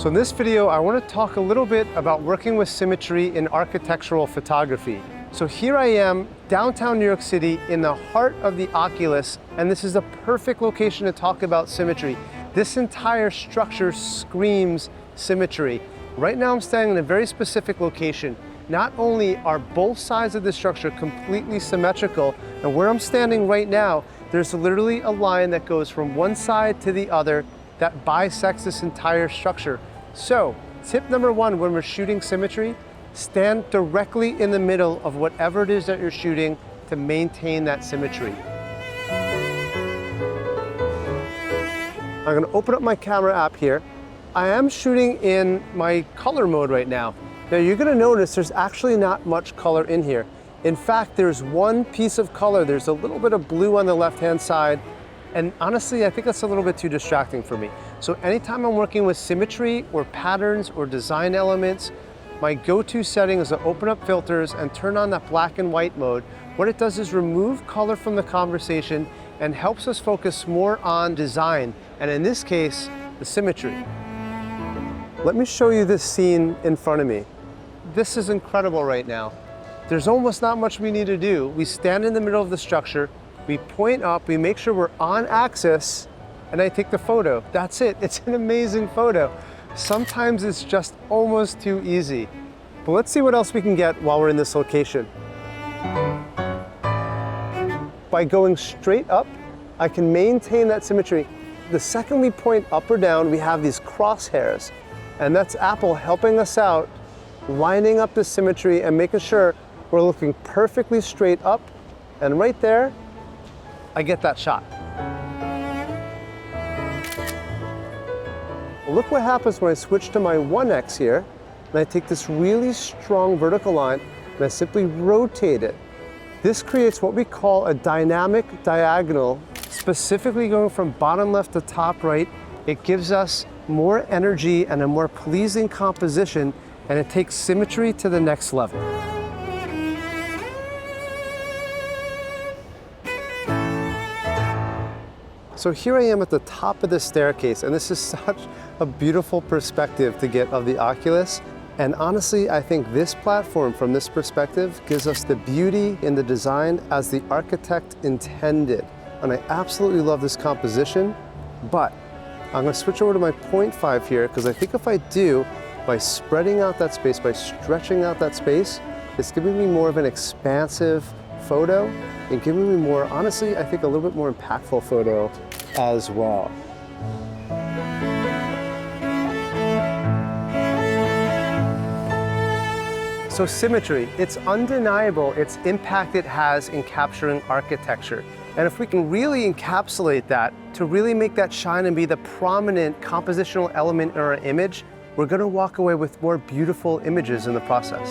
So in this video, I want to talk a little bit about working with symmetry in architectural photography. So here I am, downtown New York City, in the heart of the Oculus, and this is a perfect location to talk about symmetry. This entire structure screams symmetry. Right now I'm standing in a very specific location. Not only are both sides of the structure completely symmetrical, and where I'm standing right now, there's literally a line that goes from one side to the other that bisects this entire structure. So, tip number one when we're shooting symmetry, stand directly in the middle of whatever it is that you're shooting to maintain that symmetry. I'm gonna open up my camera app here. I am shooting in my color mode right now. Now you're gonna notice there's actually not much color in here. In fact, there's one piece of color. There's a little bit of blue on the left-hand side. And honestly, I think that's a little bit too distracting for me. So anytime I'm working with symmetry or patterns or design elements, my go-to setting is to open up filters and turn on that black and white mode. What it does is remove color from the conversation and helps us focus more on design, and in this case, the symmetry. Let me show you this scene in front of me. This is incredible right now. There's almost not much we need to do. We stand in the middle of the structure, we point up, we make sure we're on axis, and I take the photo. That's it. It's an amazing photo. Sometimes it's just almost too easy. But let's see what else we can get while we're in this location. By going straight up, I can maintain that symmetry. The second we point up or down, we have these crosshairs, and that's Apple helping us out, lining up the symmetry and making sure we're looking perfectly straight up, and right there, I get that shot. Look what happens when I switch to my 1x here, and I take this really strong vertical line, and I simply rotate it. This creates what we call a dynamic diagonal, specifically going from bottom left to top right. It gives us more energy and a more pleasing composition, and it takes symmetry to the next level. So here I am at the top of the staircase, and this is such a beautiful perspective to get of the Oculus. And honestly, I think this platform from this perspective gives us the beauty in the design as the architect intended. And I absolutely love this composition, but I'm gonna switch over to my 0.5 here, because I think if I do, by spreading out that space, by stretching out that space, it's giving me more of an expansive photo and giving me more, honestly, I think a little bit more impactful photo as well. So symmetry, it's undeniable its impact it has in capturing architecture. And if we can really encapsulate that to really make that shine and be the prominent compositional element in our image, we're gonna walk away with more beautiful images in the process.